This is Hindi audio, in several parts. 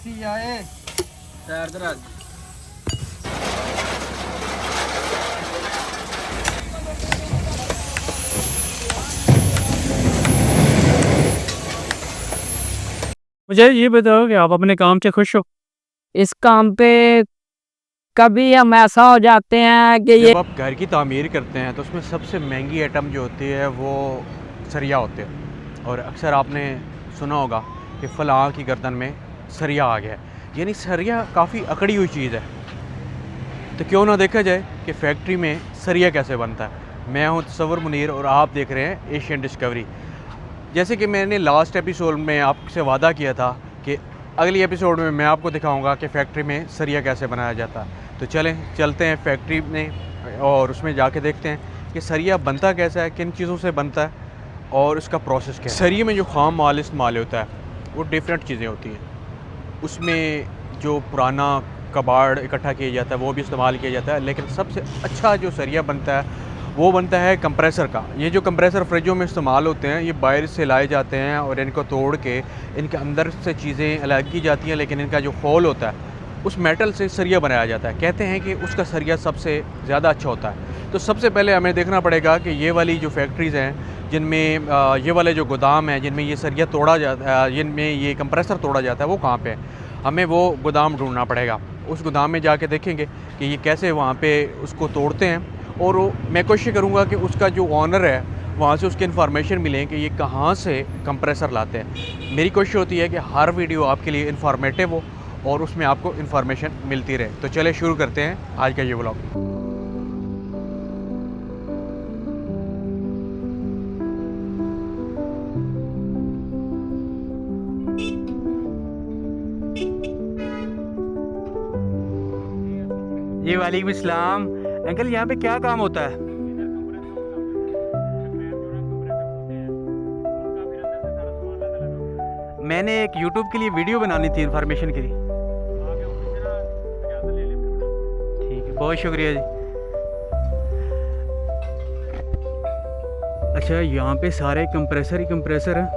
कैसी आए सैर दराज। मुझे ये बताओ कि आप अपने काम से खुश हो? इस काम पे कभी हम ऐसा हो जाते हैं कि ये जब आप घर की तामीर करते हैं तो उसमें सबसे महंगी आइटम जो होती है वो सरिया होते हैं। और अक्सर आपने सुना होगा कि फ़लाँ की गर्दन में सरिया आ गया है, यानी सरिया काफ़ी अकड़ी हुई चीज़ है। तो क्यों ना देखा जाए कि फैक्ट्री में सरिया कैसे बनता है। मैं हूं तसव्वुर मुनीर और आप देख रहे हैं एशियन डिस्कवरी। जैसे कि मैंने लास्ट एपिसोड में आपसे वादा किया था कि अगली एपिसोड में मैं आपको दिखाऊंगा कि फ़ैक्ट्री में सरिया कैसे बनाया जाता है। तो चलते हैं फैक्ट्री में और उसमें जाके देखते हैं कि सरिया बनता कैसा है, किन चीज़ों से बनता है और उसका प्रोसेस क्या है। सरिये में जो ख़ाम माल इस्तेमाल होता है वो डिफरेंट चीज़ें होती हैं। उसमें जो पुराना कबाड़ इकट्ठा किया जाता है वो भी इस्तेमाल किया जाता है, लेकिन सबसे अच्छा जो सरिया बनता है वो बनता है कंप्रेसर का। ये जो कंप्रेसर फ्रिजों में इस्तेमाल होते हैं ये बाहर से लाए जाते हैं और इनको तोड़ के इनके अंदर से चीज़ें अलग की जाती हैं, लेकिन इनका जो होल होता है उस मेटल से सरिया बनाया जाता है। कहते हैं कि उसका सरिया सबसे ज़्यादा अच्छा होता है। तो सबसे पहले हमें देखना पड़ेगा कि ये वाली जो फैक्ट्रीज़ हैं जिनमें ये वाले जो गोदाम हैं जिनमें ये सरिया तोड़ा जाता है, जिनमें ये कंप्रेसर तोड़ा जाता है, वो कहाँ पे है। हमें वो गोदाम ढूंढना पड़ेगा। उस गोदाम में जाके देखेंगे कि ये कैसे वहाँ पे उसको तोड़ते हैं और मैं कोशिश करूँगा कि उसका जो ऑनर है वहाँ से उसकी इन्फॉर्मेशन मिलें कि ये कहाँ से कंप्रेसर लाते हैं। मेरी कोशिश होती है कि हर वीडियो आपके लिए इन्फॉर्मेटिव हो और उसमें आपको इन्फॉर्मेशन मिलती रहे। तो चले शुरू करते हैं आज का ये व्लॉग। जी वालेकुम इस्लाम। अंकल यहाँ पे क्या काम होता है? मैंने एक यूट्यूब के लिए वीडियो बनानी थी इन्फॉर्मेशन के लिए। ठीक है, बहुत शुक्रिया जी। अच्छा, यहाँ पे सारे कंप्रेसर ही कंप्रेसर हैं,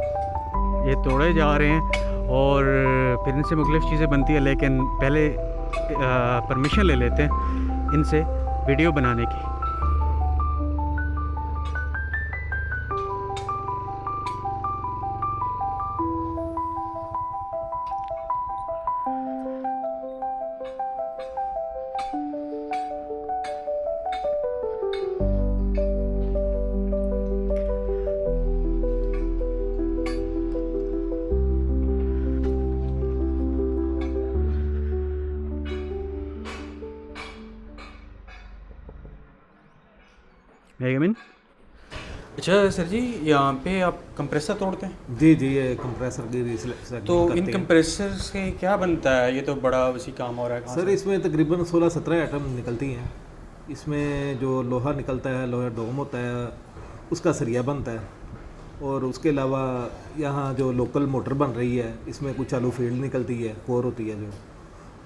ये तोड़े जा रहे हैं और फिर इनसे मुख्तलिफ़ चीज़ें बनती है। लेकिन पहले परमिशन ले लेते हैं इनसे वीडियो बनाने की। मेगमिन, अच्छा सर जी, यहाँ पे आप कंप्रेसर तोड़ते हैं? जी जी, ये कंप्रेसर की रीसेट तो इन कंप्रेसर से क्या बनता है? ये तो बड़ा वसी काम हो रहा है। सर इसमें तकरीबन 16-17 आइटम निकलती हैं। इसमें जो लोहा निकलता है, लोहा डोम होता है, उसका सरिया बनता है। और उसके अलावा यहाँ जो लोकल मोटर बन रही है इसमें कुछ चालू फील्ड निकलती है, कोर होती है जो,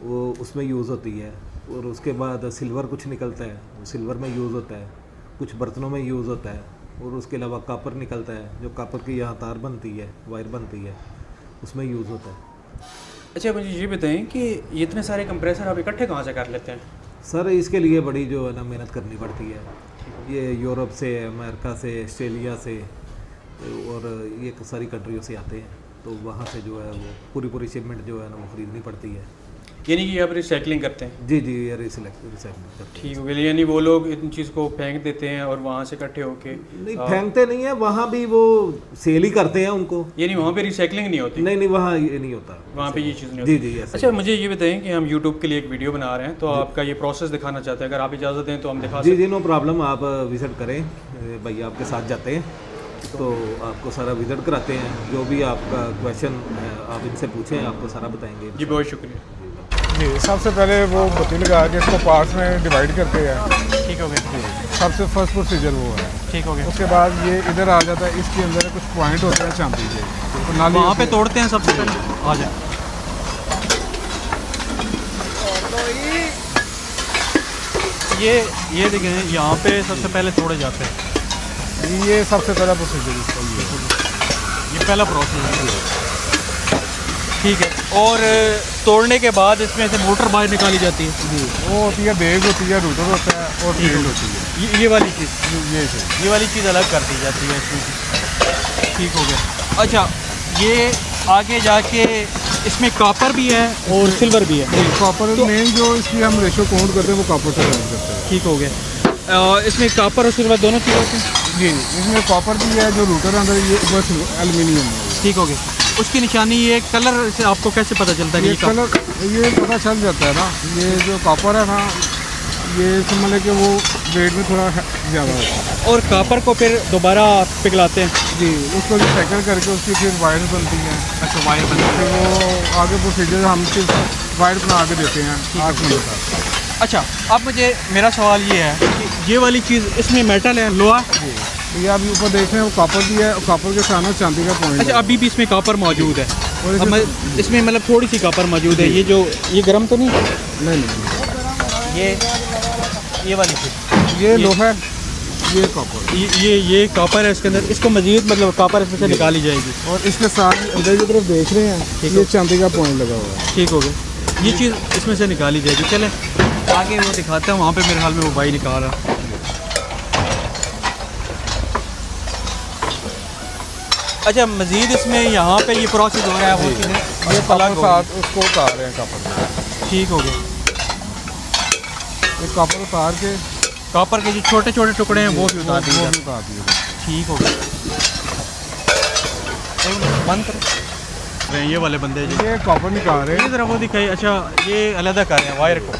वो उसमें यूज़ होती है। और उसके बाद सिल्वर कुछ निकलता है, वो सिल्वर में यूज़ होता है, कुछ बर्तनों में यूज़ होता है। और उसके अलावा कापर निकलता है, जो कापर की यहाँ तार बनती है, वायर बनती है, उसमें यूज़ होता है। अच्छा, मुझे ये बताएं कि ये इतने सारे कंप्रेसर आप इकट्ठे कहाँ से कर लेते हैं? सर इसके लिए बड़ी जो है ना मेहनत करनी पड़ती है। ये यूरोप से, अमेरिका से, ऑस्ट्रेलिया से और ये सारी कंट्रियों से आते हैं। तो वहाँ से जो है वो पूरी शिपमेंट जो है ना वो ख़रीदनी पड़ती है। यानी कि आप रिसाइकलिंग करते हैं? जी जी, ये रिसाइकलिंग करते हैं। ठीक हो गया। यानी वो लोग इन चीज़ को फेंक देते हैं और वहाँ से इकट्ठे होके नहीं, फेंकते नहीं है, वहाँ भी वो सेल ही करते हैं उनको। यानी वहाँ पे रिसाइकलिंग नहीं होती? नहीं, वहाँ ये नहीं होता, वहाँ पे ये चीज़ नहीं होती। जी जी। अच्छा, मुझे ये बताएं कि हम यूट्यूब के लिए एक वीडियो बना रहे हैं, तो आपका ये प्रोसेस दिखाना चाहते हैं। अगर आप इजाज़त दें तो हम दिखा सकते हैं? जी, नो प्रॉब्लम, आप विज़िट करें, भैया आपके साथ जाते हैं तो आपको सारा विज़िट कराते हैं। जो भी आपका क्वेश्चन है आप इनसे पूछें, आपको सारा बताएंगे जी, बहुत शुक्रिया जी। सबसे पहले वो बत्ती लगा के इसको पार्ट्स में डिवाइड करते हैं। ठीक हो गया। सबसे फर्स्ट प्रोसीजर वो है। ठीक हो गया। उसके बाद ये इधर आ जाता है, इसके अंदर कुछ पॉइंट होते हैं चांदी के, तो नाली वहाँ पे तोड़ते हैं सबसे पहले। आ जाए। ये देखें, यहाँ पे सबसे पहले तोड़े जाते हैं। ये सबसे पहला प्रोसीजर इसका ये पहला प्रोसेस है। ठीक है। और तोड़ने के बाद इसमें से मोटर बाहर निकाली जाती है। जी, वो होती है बेग होती है, रूटर होता है और फील्ड होती है। ये वाली चीज़, ये सही। ये वाली चीज़ अलग कर दी जाती है इसमें। ठीक हो गया। अच्छा, ये आगे जाके इसमें कॉपर भी है और सिल्वर भी है। कॉपर मेन जो इसकी हम रेशो काउंट करते हैं वो कॉपर से काउंट करते हैं। ठीक हो गया। इसमें कॉपर और सिल्वर दोनों चीज़ होती हैं। जी, इसमें कॉपर भी है, जो रूटर अंदर ये बस एल्यूमिनियम है। ठीक हो गया। उसकी निशानी ये कलर से आपको कैसे पता चलता है कि ये ये कलर? ये पता चल जाता है ना, ये जो कॉपर है ना, ये समझ लें कि वो वेट में थोड़ा ज़्यादा होता है। और कॉपर को फिर दोबारा पिघलाते हैं। जी, उसको रिसाइकल करके उसकी फिर वायर बनती है। अच्छा, वायर बनती है। फिर वो आगे प्रोसीजर हम सिर्फ वायर बना के देते हैं 8 महीने तक। अच्छा, अब मुझे मेरा सवाल ये है कि ये वाली चीज़ इसमें मेटल है, लोहा। जी, ये अभी ऊपर देख रहे हैं वो कॉपर भी है, और कॉपर के साथ चांदी का पॉइंट अच्छा, है। अभी भी इसमें कॉपर मौजूद है। और अब इसमें मतलब थोड़ी सी कॉपर मौजूद है। ये गर्म तो नहीं? नहीं, ये वाली चीज़, ये लोहा है, ये कॉपर। ये कॉपर है इसके अंदर। इसको मजीद मतलब कॉपर इसमें से निकाली जाएगी। और इसके साथ अंदर की तरफ देख रहे हैं, ये चांदी का पॉइंट लगा हुआ है। ठीक हो गया। ये चीज़ इसमें से निकाली जाएगी। चलें आगे वो दिखाते हैं, वहाँ पे मेरे ख्याल में वो भाई निकाल रहा है। अच्छा, मज़ीद इसमें यहाँ पे ये प्रोसेस हो रहा है वो चीज़ें ये कॉपर साथ उसको उतार रहे हैं कॉपर। ठीक हो गया। ये कॉपर उतार के कॉपर के जो छोटे छोटे टुकड़े हैं वो भी उतार दिए वो जाते भी उतार दिए। हैं। ठीक हो गया। बंद करो। ये वाले बंदे जी, ये कॉपर निकाल रहे ये हैं। ज़रा वो दिखाई। अच्छा, ये अलग कर रहे हैं वायर को।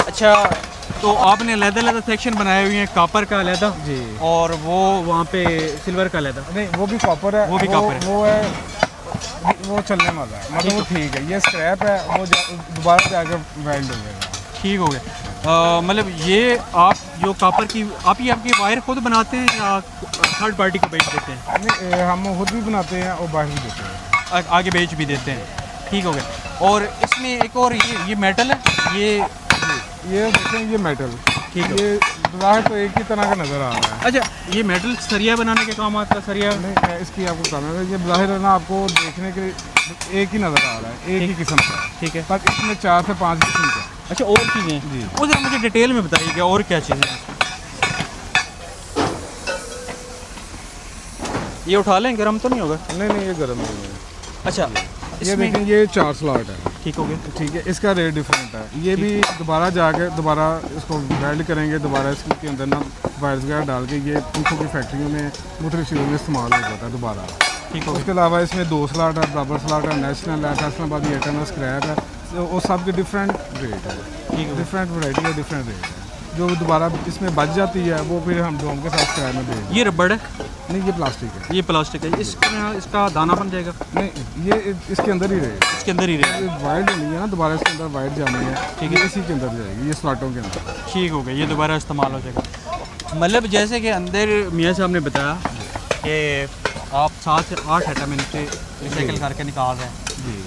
अच्छा, तो आपने अलग-अलग सेक्शन बनाए हुए हैं, कॉपर का अलग जी। और वो वहाँ पे सिल्वर का अलग। नहीं, वो भी कॉपर है। वो भी कॉपर है। वो है, वो चलने वाला है, मतलब वो ठीक है। ये स्क्रैप है, वो दोबारा जाकर वेल्ड हो जाएगा। ठीक हो गया। मतलब ये आप जो कॉपर की आपकी वायर खुद बनाते हैं या थर्ड पार्टी को बेच देते हैं? नहीं, हम खुद भी बनाते हैं और बाहर भी देते हैं। आगे बेच भी देते हैं। ठीक हो गया। और इसमें एक और ये मेटल है, ये देखें, ये मेटल, ठीक है। ये बाहर तो एक ही तरह का नज़र आ रहा है। अच्छा, ये मेटल सरिया बनाने के काम आता है? सरिया नहीं, मैं इसकी आपको बताना है, ये बाहर है ना, आपको देखने के एक ही नज़र आ रहा है, एक ही किस्म का है। ठीक है। पर इसमें 4 से 5 किस्म का। अच्छा, और चीज़ें जी। वो ज़रा मुझे डिटेल में बताइएगा और क्या चीज़ें हैं? ये उठा लें, गर्म तो नहीं होगा? नहीं, ये गर्म नहीं है। अच्छा, ये इसमें देखें, ये 4 स्लॉट है। ठीक हो गया। ठीक है, इसका रेट डिफरेंट है। ये भी दोबारा जाके दोबारा इसको वेल्ड करेंगे, दोबारा इसके अंदर ना वायर्स वगैरह डाल के ये पंखों की फैक्ट्रियों में मुख्तलिफ चीज़ों में इस्तेमाल हो जाता है दोबारा। ठीक हो उसके अलावा इसमें 2 स्लॉट है, बराबर स्लॉट है, नेशनल है, फैसलाबाद ये टर्नल स्क्रैप है। तो वो सब के डिफरेंट रेट है, ठीक है। डिफरेंट वैरायटी है, डिफरेंट रेट है। जो दोबारा इसमें बच जाती है वो फिर हम डोम के साथ स्क्रैप में भेज। ये रबड़ है? नहीं, ये प्लास्टिक है। ये प्लास्टिक है। इसका दाना बन जाएगा? नहीं, ये इसके अंदर ही रहेगा। इसके अंदर ही रहेगा। वाइड नहीं है ना, दोबारा इसके अंदर वाइड जानी है। ठीक है, इसी के अंदर जाएगी, ये स्लॉटों के अंदर। ठीक हो गया। ये दोबारा इस्तेमाल हो जाएगा। मतलब जैसे कि अंदर मियाँ साहब ने बताया कि आप 7 से 8 आइटम इनसे रिसाइकिल करके निकाल रहे हैं।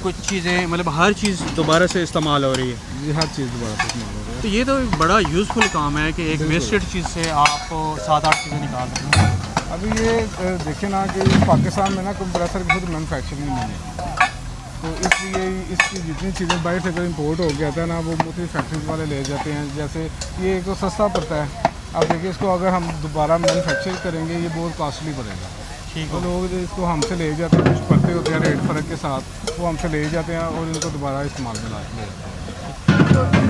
कुछ चीज़ें मतलब हर चीज़ दोबारा से इस्तेमाल हो रही है। ये हर चीज़ दोबारा से इस्तेमाल हो रही है। तो ये तो एक बड़ा यूज़फुल काम है कि एक वेस्टेड चीज़ से आप 7-8 चीज़ें निकाल रहे हैं। अभी ये देखें ना कि पाकिस्तान में ना कंप्रेसर की खुद मैनुफैक्चरिंग नहीं है, तो इसलिए इसकी जितनी चीज़ें बाहर से अगर इम्पोर्ट हो गया था ना, वो मुख्तलिफ फैक्ट्रीज वाले ले जाते हैं। जैसे ये एक तो सस्ता पड़ता है। अब देखिए, इसको अगर हम दोबारा मैनुफैक्चर करेंगे ये बहुत कॉस्टली पड़ेगा। ठीक तो है। लोग इसको हमसे ले जाते हैं, कुछ पड़ते होते हैं रेट फ़र्क के साथ, वो हमसे ले जाते हैं और इनको दोबारा इस्तेमाल में ले जाते हैं।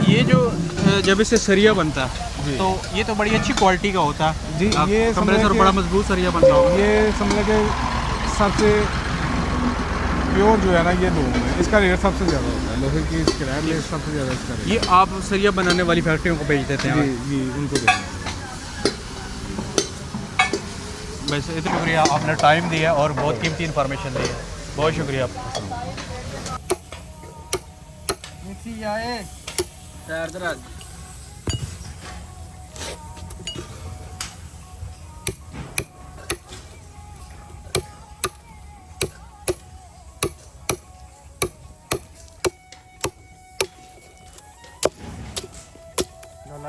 ये जो जब इससे सरिया बनता है तो ये तो बड़ी अच्छी क्वालिटी का होता है जी। ये कंप्रेसर बड़ा मजबूत सरिया बनता होगा। ये समझ के सबसे प्योर जो है ना, ये डोम है, इसका रेट सबसे ज़्यादा होता है। लोहे की स्क्रैप रेट सबसे ज़्यादा इसका रेट। ये आप सरिया बनाने वाली फैक्ट्रियों को बेच देते हैं? जी, उनको देंगे। वैसे इतना शुक्रिया, आपने टाइम दिया और बहुत कीमती इन्फॉर्मेशन दी है। बहुत शुक्रिया आपका।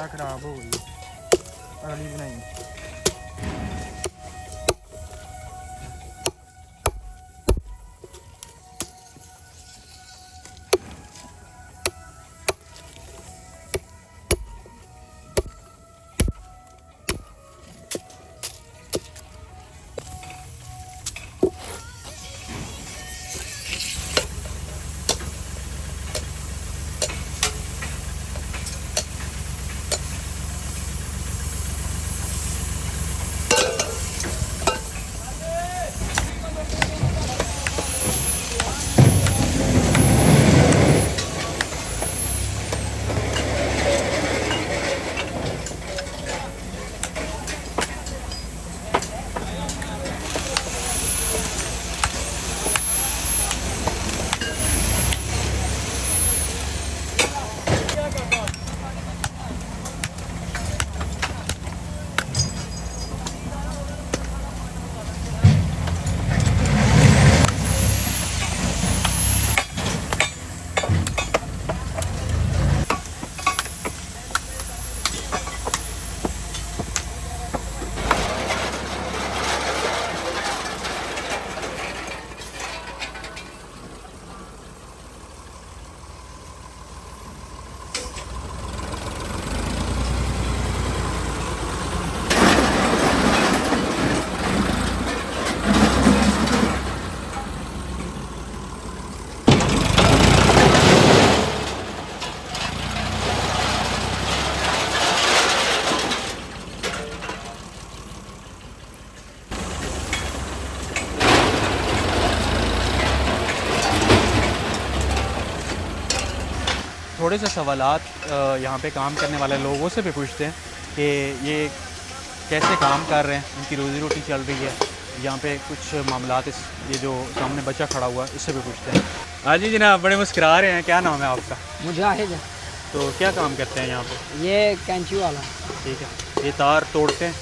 खराब हो गई, अगली बनाई। थोड़े से सवालात यहाँ पे काम करने वाले लोगों से भी पूछते हैं कि ये कैसे काम कर रहे हैं, उनकी रोज़ी रोटी चल रही है। यहाँ पे कुछ मामलात इस ये जो सामने बच्चा खड़ा हुआ है इससे भी पूछते हैं। हाँ जी जनाब, बड़े मुस्कुरा रहे हैं, क्या नाम है आपका? मुजाहिद है। तो क्या काम करते हैं यहाँ पे? ये कैंची वाला। ठीक है, ये तार तोड़ते हैं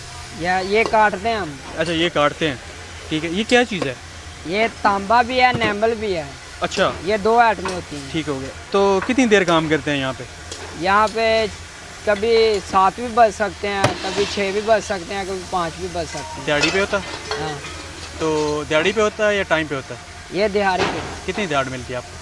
या ये काटते हैं हम। अच्छा, ये काटते हैं, ठीक है। ये क्या चीज़ है? ये तांबा भी है, नैम्बल भी है। अच्छा, ये 2 आइटमें होती हैं। ठीक हो गया। तो कितनी देर काम करते हैं यहाँ पे? यहाँ पे कभी 7 भी बज सकते हैं, कभी 6 भी बज सकते हैं, कभी 5 भी बज सकते हैं। दिहाड़ी पे होता है? हाँ, तो दिहाड़ी पे होता है या टाइम पे होता है? ये दिहाड़ी पे। कितनी दिहाड़ मिलती है आपको?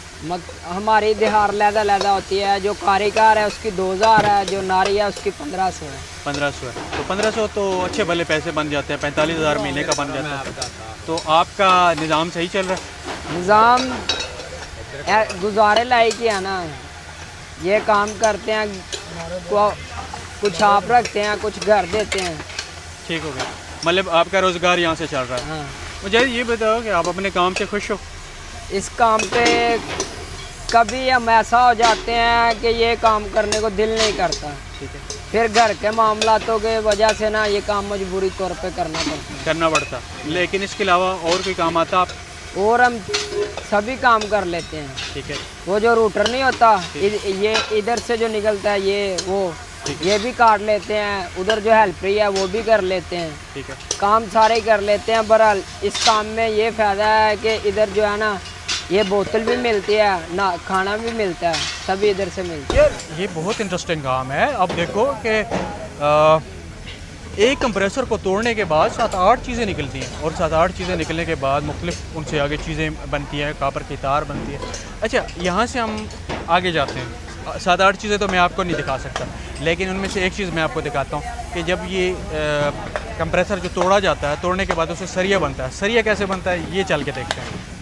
हमारी दिहाड़ लहदा होती है। जो कारीगर है उसकी 2000 है, जो नारी है उसकी 1500 है। 1500 है। तो 1500 तो अच्छे भले पैसे बन जाते हैं, 45,000 महीने का बन जाता है। तो आपका निज़ाम सही चल रहा है? निज़ाम गुजारे लायक ही है ना। ये काम करते हैं, कुछ आप रखते हैं, कुछ घर देते हैं। ठीक हो गया, मतलब आपका रोज़गार यहाँ से चल रहा है। हाँ। मुझे ये बताओ कि आप अपने काम से खुश हो? इस काम पे कभी हम ऐसा हो जाते हैं कि ये काम करने को दिल नहीं करता। ठीक है, फिर घर के मामलातों के वजह से ना ये काम मजबूरी तौर पे करना पड़ता है। लेकिन इसके अलावा और कोई काम आता आप? और हम सभी काम कर लेते हैं। ठीक है, वो जो रूटर नहीं होता, ये इधर से जो निकलता है ये भी काट लेते हैं। उधर जो हेल्परी है वो भी कर लेते हैं। ठीक है। काम सारे कर लेते हैं। बहरहाल इस काम में ये फ़ायदा है कि इधर जो है ना, ये बोतल भी मिलती है ना, खाना भी मिलता है, सभी इधर से मिलता है। ये बहुत इंटरेस्टिंग काम है। अब देखो कि एक कंप्रेसर को तोड़ने के बाद 7-8 चीज़ें निकलती हैं, और 7-8 चीज़ें निकलने के बाद मुख्तलिफ उनसे आगे चीज़ें बनती हैं, कापर की तार बनती है। अच्छा, यहाँ से हम आगे जाते हैं। 7-8 चीज़ें तो मैं आपको नहीं दिखा सकता, लेकिन उनमें से एक चीज़ मैं आपको दिखाता हूँ कि जब ये कंप्रेसर जो तोड़ा जाता है, तोड़ने के बाद उससे सरिया बनता है। सरिया कैसे बनता है ये चल के देखते हैं।